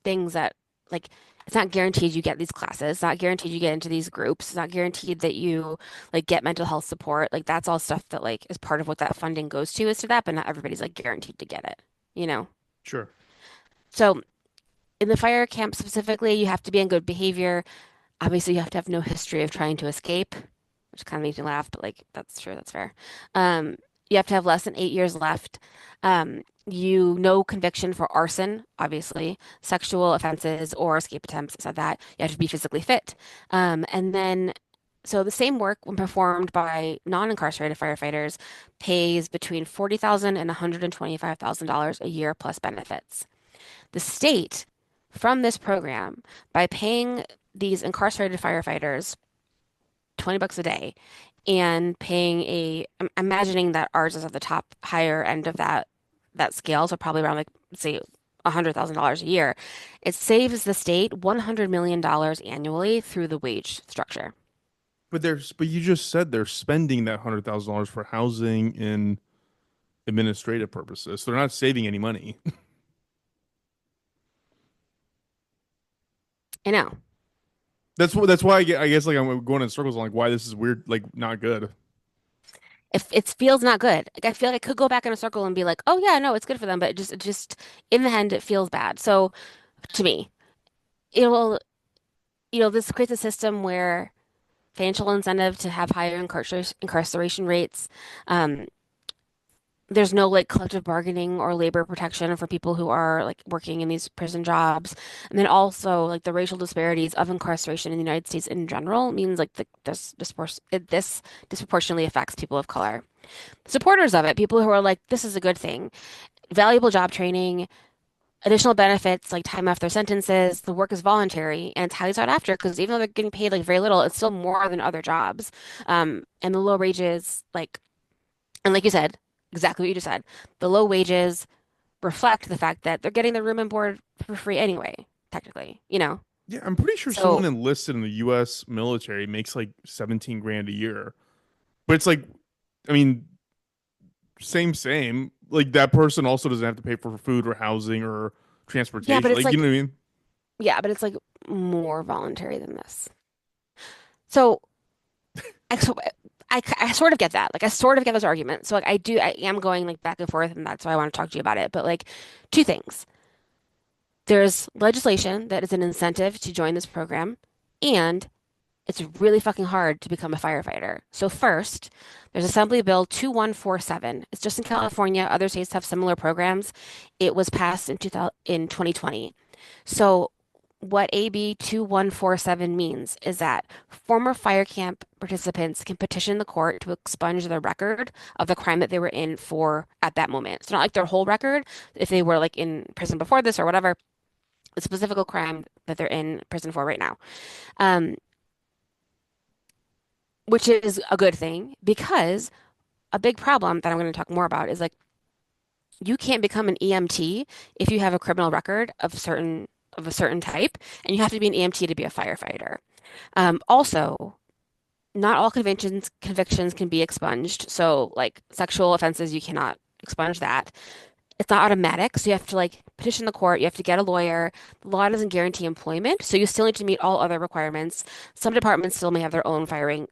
things that like it's not guaranteed you get these classes, it's not guaranteed you get into these groups, it's not guaranteed that you like get mental health support. Like that's all stuff that like is part of what that funding goes to is to that, but not everybody's like guaranteed to get it, you know? Sure. So in the fire camp specifically, you have to be in good behavior. Obviously, you have to have no history of trying to escape, which kind of makes me laugh, but like that's true, that's fair. You have to have less than 8 years left. No conviction for arson, obviously, sexual offenses or escape attempts, said that. You have to be physically fit. And then, so the same work when performed by non-incarcerated firefighters pays between $40,000 and $125,000 a year plus benefits. The state, from this program, by paying these incarcerated firefighters $20 a day and paying I'm imagining that ours is at the top higher end of that scale, so probably around like say $100,000 a year. It saves the state $100 million annually through the wage structure. But you just said they're spending that $100,000 for housing and administrative purposes. So they're not saving any money. I know. That's why I guess like I'm going in circles on like why this is weird, like not good. If it feels not good, like I feel like I could go back in a circle and be like, oh yeah, no, it's good for them, but it just in the end it feels bad. So to me, it will, this creates a system where financial incentive to have higher incarceration rates. Um, there's no like collective bargaining or labor protection for people who are like working in these prison jobs. And then also like the racial disparities of incarceration in the United States in general means like this disproportionately affects people of color. Supporters of it, people who are like, this is a good thing, valuable job training, additional benefits like time off their sentences, the work is voluntary and it's highly sought after because even though they're getting paid like very little, it's still more than other jobs. And the low wages, like, and like you said, exactly what you just said, the low wages reflect the fact that they're getting their room and board for free anyway, technically, you know? Yeah, I'm pretty sure someone So, enlisted in the U.S. military makes like 17 grand a year. But it's like, I mean, same. like that person also doesn't have to pay for food or housing or Yeah, but transportation. it's Like, you know like what I mean? yeah, but it's like more voluntary than this. So I, so I sort of get that. Like I sort of get those arguments. So like I am going like back and forth, and that's why I want to talk to you about it. But like two things. There's legislation that is an incentive to join this program, and it's really fucking hard to become a firefighter. So first, there's Assembly Bill 2147. It's just in California. Other states have similar programs. It was passed in 2020. So what AB 2147 means is that former fire camp participants can petition the court to expunge their record of the crime that they were in for at that moment. It's not like their whole record, if they were like in prison before this or whatever, the specific crime that they're in prison for right now. Um, which is a good thing because a big problem that I'm going to talk more about is like you can't become an EMT if you have a criminal record of a certain type, and you have to be an EMT to be a firefighter. Also, not all convictions can be expunged. So, like sexual offenses, you cannot expunge that. It's not automatic, so you have to like petition the court, you have to get a lawyer. The law doesn't guarantee employment, so you still need to meet all other requirements. Some departments still may have their own hiring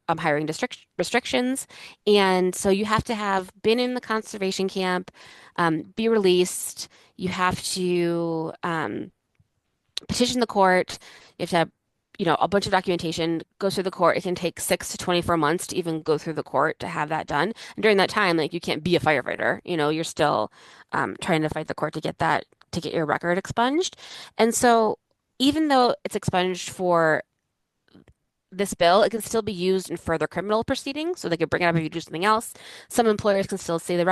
restrictions, and so you have to have been in the conservation camp, be released. You have to petition the court. You have to have, a bunch of documentation goes through the court. It can take 6 to 24 months to even go through the court to have that done. And during that time, like you can't be a firefighter. You're still trying to fight the court to to get your record expunged. And so, even though it's expunged for this bill, it can still be used in further criminal proceedings. So they could bring it up if you do something else. Some employers can still see your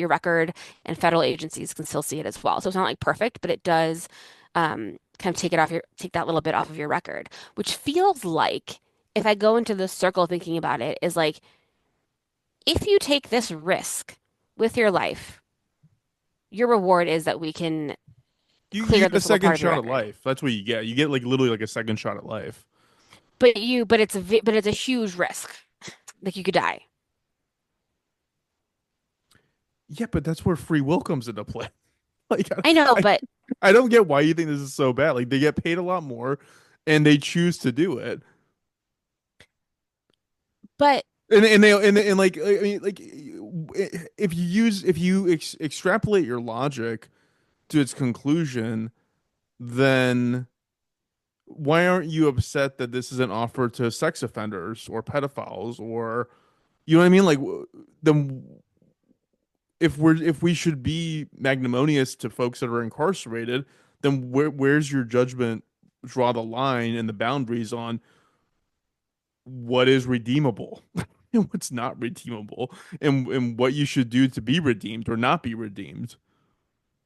record, and federal agencies can still see it as well. So it's not like perfect, but it does kind of take that little bit off of your record, which feels like if I go into this circle thinking about it, is like if you take this risk with your life, your reward is that we can You clear get a this little second part of your shot at record. life. That's what you get. You get like literally like a second shot at life. But it's a huge risk. Like you could die. Yeah, but that's where free will comes into play. Like I know, I, but I don't get why you think this is so bad. Like they get paid a lot more and they choose to do it. but And like I mean like if you extrapolate your logic to its conclusion, then why aren't you upset that this is an offer to sex offenders or pedophiles or you know what I mean? Like then if we should be magnanimous to folks that are incarcerated, then where's your judgment draw the line and the boundaries on what is redeemable and what's not redeemable and what you should do to be redeemed or not be redeemed.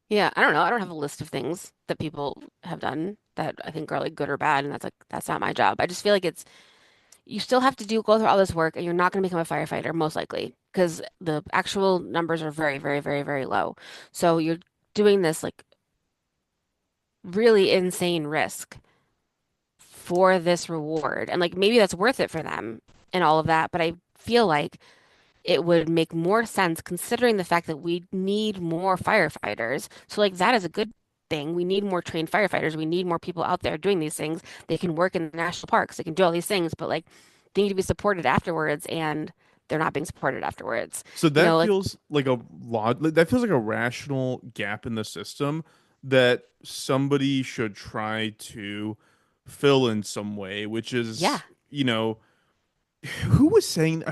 yeah, I don't know. I don't have a list of things that people have done that I think are like good or bad, and that's not my job. I just feel like it's you still have to go through all this work, and you're not going to become a firefighter most likely because the actual numbers are very, very, very, very low. So you're doing this like really insane risk for this reward, and like maybe that's worth it for them and all of that. But I feel like it would make more sense considering the fact that we need more firefighters. So like that is a good thing. We need more trained firefighters. We need more people out there doing these things. They can work in the national parks. They can do all these things, but like they need to be supported afterwards, and they're not being supported afterwards. So You know, that like feels like a that feels like a rational gap in the system that somebody should try to fill in some way, which yeah. is, you know, who was saying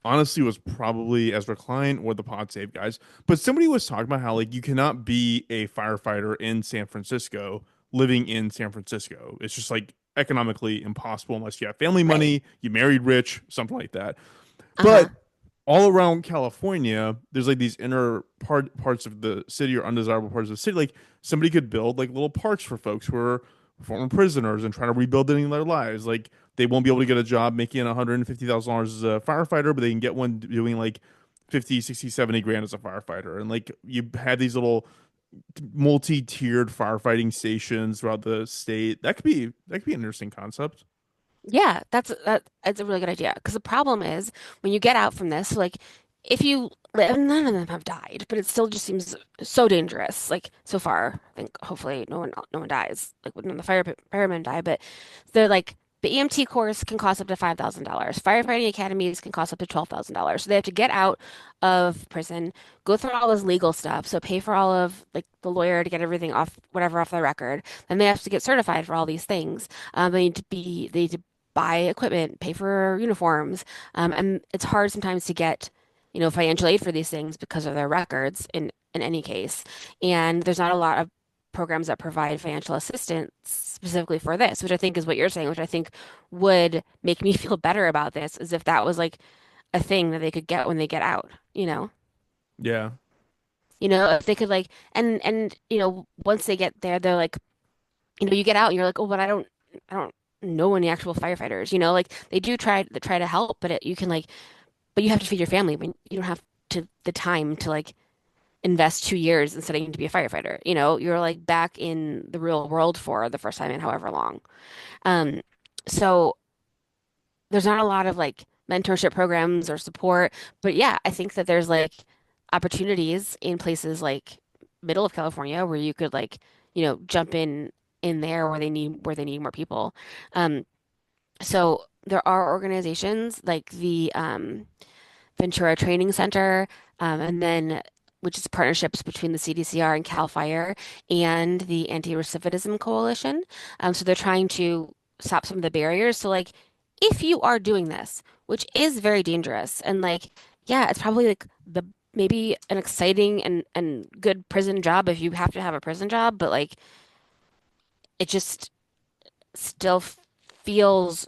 honestly it was probably Ezra Klein or the Pod Save guys, but somebody was talking about how like you cannot be a firefighter in San Francisco living in San Francisco. It's just like economically impossible unless you have family Right. money, you married rich, something like that. Uh-huh. But all around California, there's like these parts of the city or undesirable parts of the city. Like somebody could build like little parks for folks who are former prisoners and trying to rebuild it in their lives. Like they won't be able to get a job making $150,000 as a firefighter, but they can get one doing like 50, 60, 70 grand as a firefighter. And like you had these little multi-tiered firefighting stations throughout the state. That could be an interesting concept. Yeah, that's a really good idea. Because the problem is when you get out from this, like if you live, none of them have died, but it still just seems so dangerous. Like so far, I think hopefully no one dies. Like none of the firemen die, but they're like the EMT course can cost up to $5,000. Firefighting academies can cost up to $12,000. So they have to get out of prison, go through all this legal stuff. So pay for all of like the lawyer to get everything off whatever off their record. Then they have to get certified for all these things. They need to buy equipment, pay for uniforms, and it's hard sometimes to get financial aid for these things because of their records in any case. And there's not a lot of programs that provide financial assistance specifically for this, which I think is what you're saying, which I think would make me feel better about this, as if that was like a thing that they could get when they get out, you know? Yeah. If they could like and once they get there, they're like, you get out and you're like, oh, but I don't know any actual firefighters, like they do try to help, but you can like but you have to feed your family when you don't have the time to like invest 2 years in studying to be a firefighter. You're like back in the real world for the first time in however long. Um, so there's not a lot of like mentorship programs or support, but yeah, I think that there's like opportunities in places like middle of California where you could like, jump in there where they need more people. Um, so there are organizations like the Ventura Training Center, and then which is partnerships between the CDCR and CAL FIRE and the Anti-Recidivism Coalition. So they're trying to stop some of the barriers. So like, if you are doing this, which is very dangerous, and like, yeah, it's probably like the maybe an exciting and good prison job if you have to have a prison job, but like, it just still feels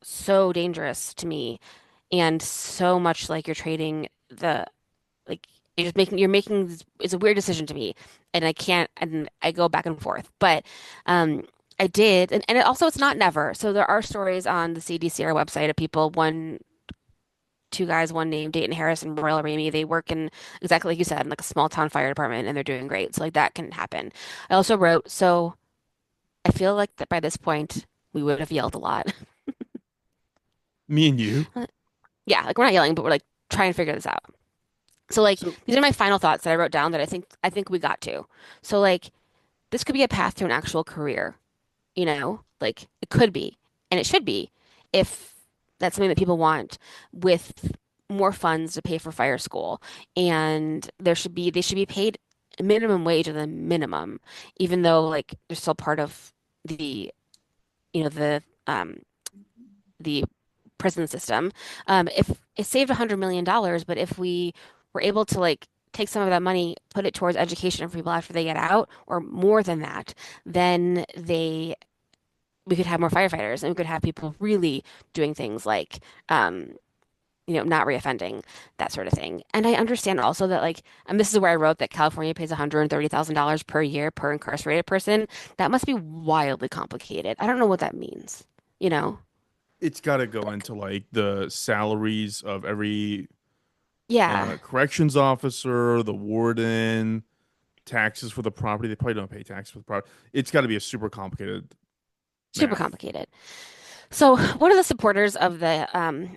so dangerous to me and so much like you're trading the like you're making it's a weird decision to me and I can't and I go back and forth but I did and it's not never so there are stories on the CDCR website of people two guys one named Dayton Harris and Royal Ramey they work in exactly like you said in like a small town fire department and they're doing great so like that can happen. I also wrote so I feel like that by this point we would have yelled a lot. Me and you. Yeah, like we're not yelling but we're like trying to figure this out. So like So these are my final thoughts that I wrote down that I think we got to. So like this could be a path to an actual career, Like it could be and it should be if that's something that people want with more funds to pay for fire school and they should be paid minimum wage of the minimum even though like they're still part of the you know the prison system. If it saved $100 million, but if we were able to like take some of that money, put it towards education for people after they get out, or more than that, then we could have more firefighters and we could have people really doing things like not reoffending, that sort of thing. And I understand also that like, and this is where I wrote that California pays $130,000 per year per incarcerated person. That must be wildly complicated. I don't know what that means, you know? it's got to go into like the salaries of every Yeah. corrections officer, the warden, taxes for the property. They probably don't pay taxes for the property. It's got to be a super complicated Super math. complicated. So, one of the supporters of the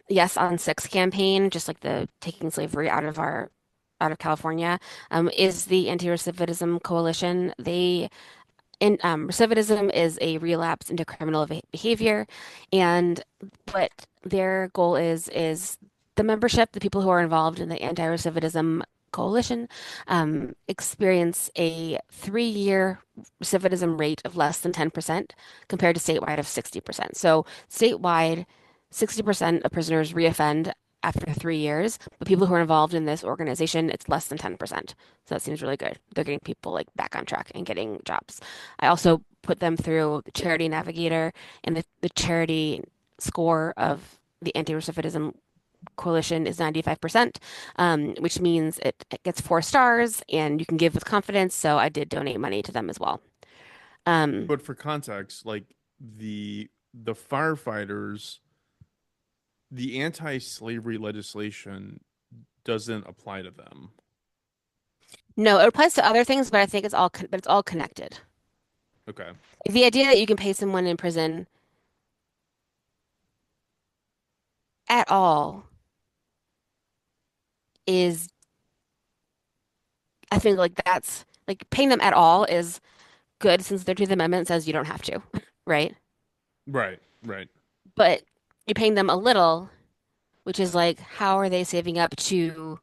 Yes on Six campaign, just like the taking slavery out of California, is the Anti-Recidivism Coalition. Recidivism is a relapse into criminal behavior, and what their goal is the membership, the people who are involved in the Anti-Recidivism Coalition, experience a 3-year recidivism rate of less than 10% compared to statewide of 60%. So statewide, 60% of prisoners reoffend after 3 years, but people who are involved in this organization, it's less than 10%. So that seems really good. They're getting people like back on track and getting jobs. I also put them through the Charity Navigator and the charity score of the Anti-Recidivism Coalition is 95%, which means it gets 4 stars and you can give with confidence. So I did donate money to them as well. Um, But for context, like the firefighters, the anti-slavery legislation doesn't apply to them. no, it applies to other things, but I think it's all connected. Okay. The idea that you can pay someone in prison at all is I think like that's like paying them at all is good since the 13th Amendment says you don't have to, right? Right, right. But you're paying them a little, which is like, how are they saving up to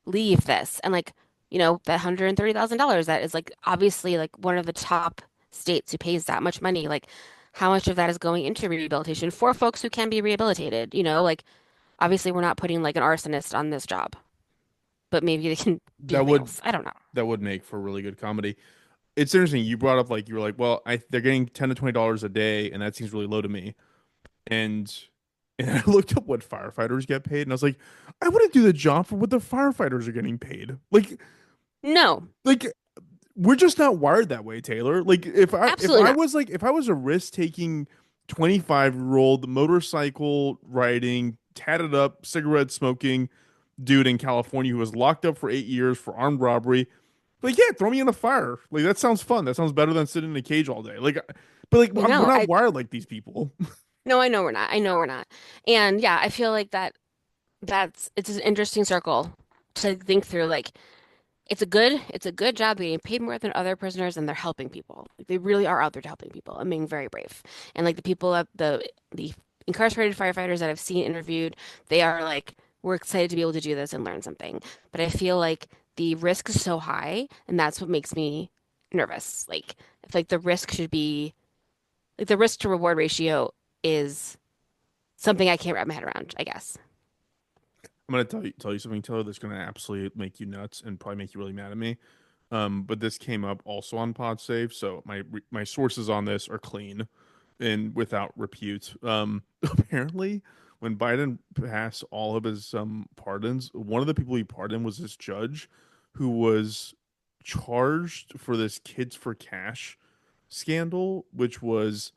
leave this? And like, that $130,000, that is like obviously like one of the top states who pays that much money. Like, how much of that is going into rehabilitation for folks who can be rehabilitated? Like obviously we're not putting like an arsonist on this job, but maybe they can do That something would else. I don't know. that would make for really good comedy. It's interesting. You brought up like you were like, well, they're getting $10 to $20 a day, and that seems really low to me. And and I looked up what firefighters get paid, and I was like, I wouldn't do the job for what the firefighters are getting paid. No, Like we're just not wired that way, Taylor. Like if absolutely I not. was like if I was a risk taking 25-year-old motorcycle riding, tatted up, cigarette smoking dude in California who was locked up for 8 years for armed robbery, like yeah, throw me in a fire. Like that sounds fun. That sounds better than sitting in a cage all day. But like we're No, not I wired like these people. no, I know we're not. I know we're not. And yeah, I feel like it's an interesting circle to think through. Like it's a good job getting paid more than other prisoners and they're helping people. Like, they really are out there to helping people and being very brave. And like the people at the incarcerated firefighters that I've seen interviewed, they are like, we're excited to be able to do this and learn something. But I feel like the risk is so high and that's what makes me nervous. Like I feel like the risk should be like the risk to reward ratio is something I can't wrap my head around, I guess. I'm gonna tell you something, Taylor, that's gonna absolutely make you nuts and probably make you really mad at me. But this came up also on PodSave, so my sources on this are clean and without repute. Apparently, when Biden passed all of his pardons, one of the people he pardoned was this judge who was charged for this Kids for Cash scandal, which was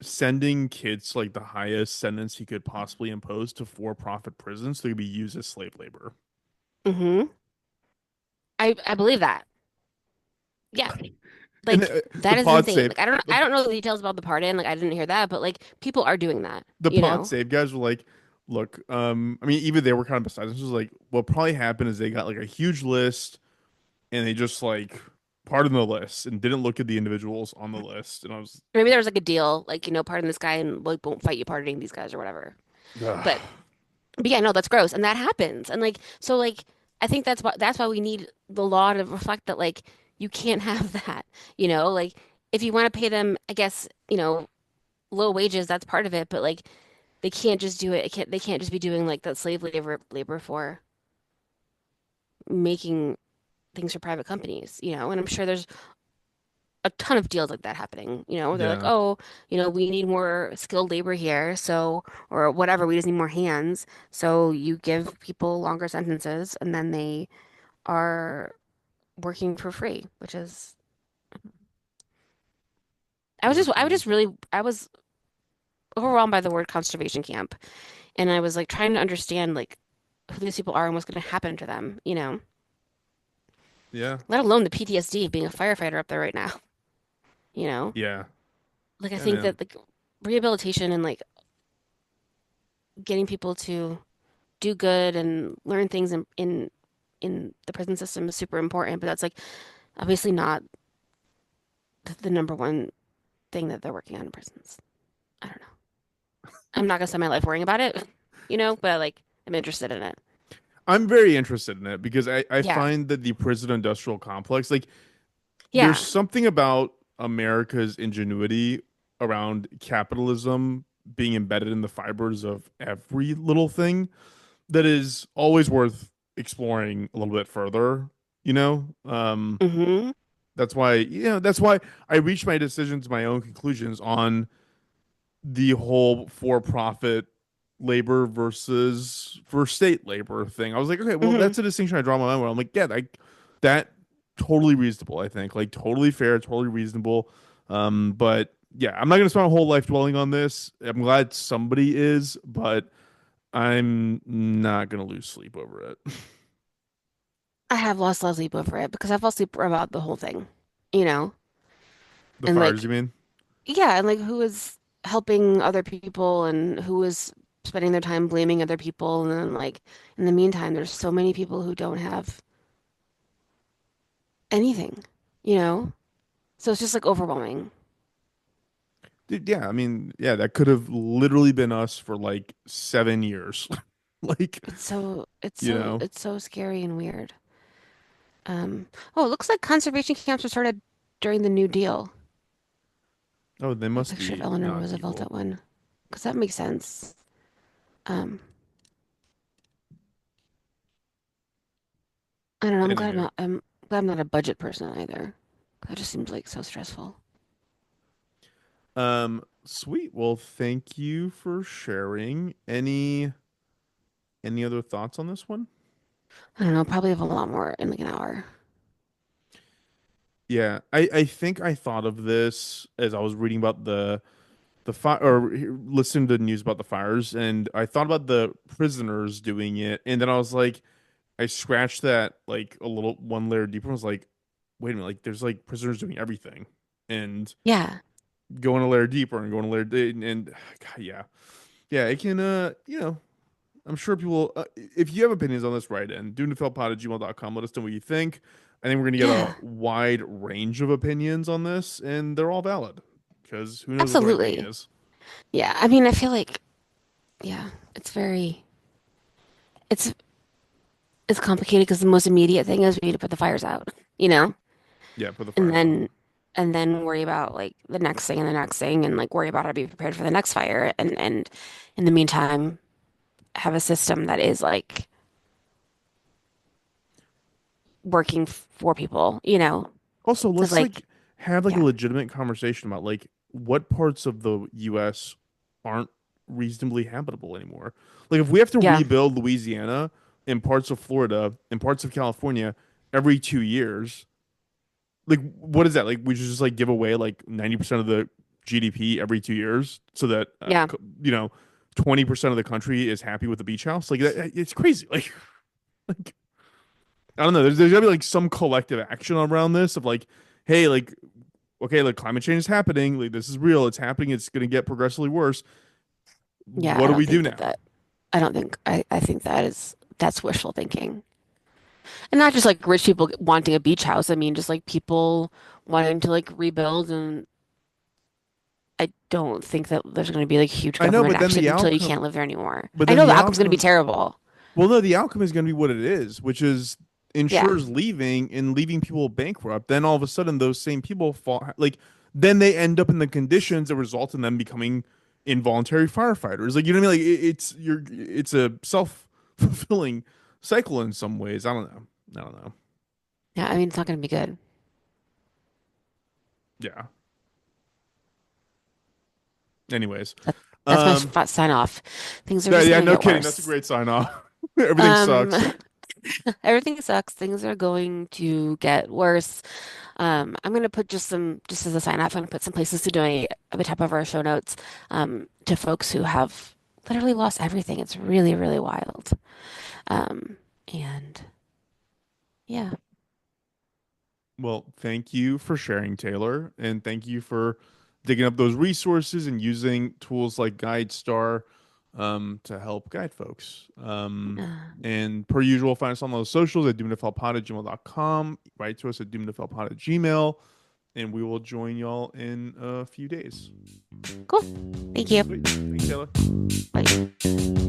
sending kids to, like the highest sentence he could possibly impose to for-profit prisons so they could be used as slave labor. Hmm. I believe that. Yeah. And Like the that is pod insane. save Like I don't the I don't know the details about the pardon. Like I didn't hear that, but like people are doing that, the you pod know? save guys were like, look, I mean, even they were kind of beside this. Was like, what probably happened is they got like a huge list and they just like pardoned the list and didn't look at the individuals on the list. And I was, Maybe there was like a deal, like, pardon this guy and like won't fight you pardoning these guys or whatever. ugh. But but yeah, no, that's gross. And that happens. And like so like I think that's why we need the law to reflect that like you can't have that, Like if you want to pay them, I guess, low wages, that's part of it, but like they can't just do it. They can't just be doing like that slave labor for making things for private companies, and I'm sure there's a ton of deals like that happening, where they're like, Yeah. oh, we need more skilled labor here, so, or whatever, we just need more hands. So you give people longer sentences and then they are working for free, which is, I was overwhelmed by the word conservation camp. And I was like trying to understand like who these people are and what's going to happen to them, Yeah. let alone the PTSD of being a firefighter up there right now, you know? Yeah. Like I Yeah, think man. that like rehabilitation and like getting people to do good and learn things in the prison system is super important, but that's like obviously not the number one thing that they're working on in prisons. I don't know. I'm not gonna spend my life worrying about it, but like I'm interested in it. I'm very interested in it because I Yeah. find that the prison industrial complex, like there's Yeah. something about America's ingenuity around capitalism being embedded in the fibers of every little thing that is always worth exploring a little bit further, you know? Hmm. That's why I reached my decisions, my own conclusions on the whole for-profit labor versus for state labor thing. I was like, okay, well, Hmm. that's a distinction I draw my mind where I'm like, yeah, that totally reasonable, I think. Like totally fair, totally reasonable. But yeah, I'm not gonna spend a whole life dwelling on this. I'm glad somebody is, but I'm not gonna lose sleep over it. I have lost sleep over it because I've lost sleep about the whole thing, you know? The And fires, like, you mean? yeah, and like who is helping other people and who is spending their time blaming other people, and then like in the meantime, there's so many people who don't have anything, you know? So it's just like overwhelming. Dude, yeah, I mean, yeah, that could have literally been us for like 7 years. Like, you know. It's so scary and weird. Oh, it looks like conservation camps were started during the New Deal. Oh, they A must picture of be Eleanor not Roosevelt evil. at one, because that makes sense. Um, I don't know. Anywho, I'm glad I'm not a budget person either. That just seems like so stressful. sweet. Well, thank you for sharing. Any other thoughts on this one? I don't know. Probably have a lot more in like an hour. Yeah, I think I thought of this as I was reading about the fire or listening to the news about the fires, and I thought about the prisoners doing it, and then I was like, I scratched that like a little one layer deeper. And was like, wait a minute, like there's like prisoners doing everything, and Yeah, going a layer deeper and going a layer and God, yeah, yeah, it can I'm sure people if you have opinions on this, write in doomtofeltpod@gmail.com. Let us know what you think. I think we're gonna get a yeah, wide range of opinions on this, and they're all valid because who knows what the right thing absolutely. is. Yeah, I mean, I feel like yeah, it's very it's it's complicated because the most immediate thing is we need to put the fires out, you know, Yeah, put the and fires out. then and then worry about like the next thing and the next thing, and like worry about how to be prepared for the next fire, and in the meantime have a system that is like working for people, you know, Also, because let's like like have like a yeah, legitimate conversation about like what parts of the US aren't reasonably habitable anymore. Like if we have to yeah, rebuild Louisiana and parts of Florida and parts of California every 2 years, like what is that? Like we should just like give away like 90% of the GDP every 2 years so that yeah, 20% of the country is happy with the beach house. Like it's crazy. Like I don't know. There's gotta be like some collective action around this of like, hey, like okay, like climate change is happening. Like this is real. It's happening. It's gonna get progressively worse. yeah. What do we do now? I don't think I think that's wishful thinking. And not just like rich people wanting a beach house. I mean, just like people wanting to like rebuild. And I don't think that there's going to be like huge I know, government but then action the until you outcome, can't live there anymore. but I then know the the outcome's going to be outcome, terrible. well, no, the outcome is going to be what it is, which is Yeah. insurers leaving and leaving people bankrupt. Then all of a sudden, those same people fall like then they end up in the conditions that result in them becoming involuntary firefighters. Like you know what I mean? Like it's a self fulfilling cycle in some ways. I don't know. I don't know. Yeah. I mean, it's not going to be good. Yeah. Anyways, That, that's my um, sign off. Things are yeah, just yeah, going to no get kidding. That's a worse. great sign off. Everything Um, sucks. everything sucks. Things are going to get worse. I'm gonna put just as a sign off, I'm gonna put some places to donate at the top of our show notes, to folks who have literally lost everything. It's really, really wild. And yeah, Well, thank you for sharing, Taylor, and thank you for digging up those resources and using tools like GuideStar to help guide folks. uh, And per usual, find us on those socials at doomtofeldpod@gmail.com. Write to us at doomtofeldpod@gmail, and we will join y'all in a few days. cool. Thank you. Sweet. Thanks, Taylor. Bye.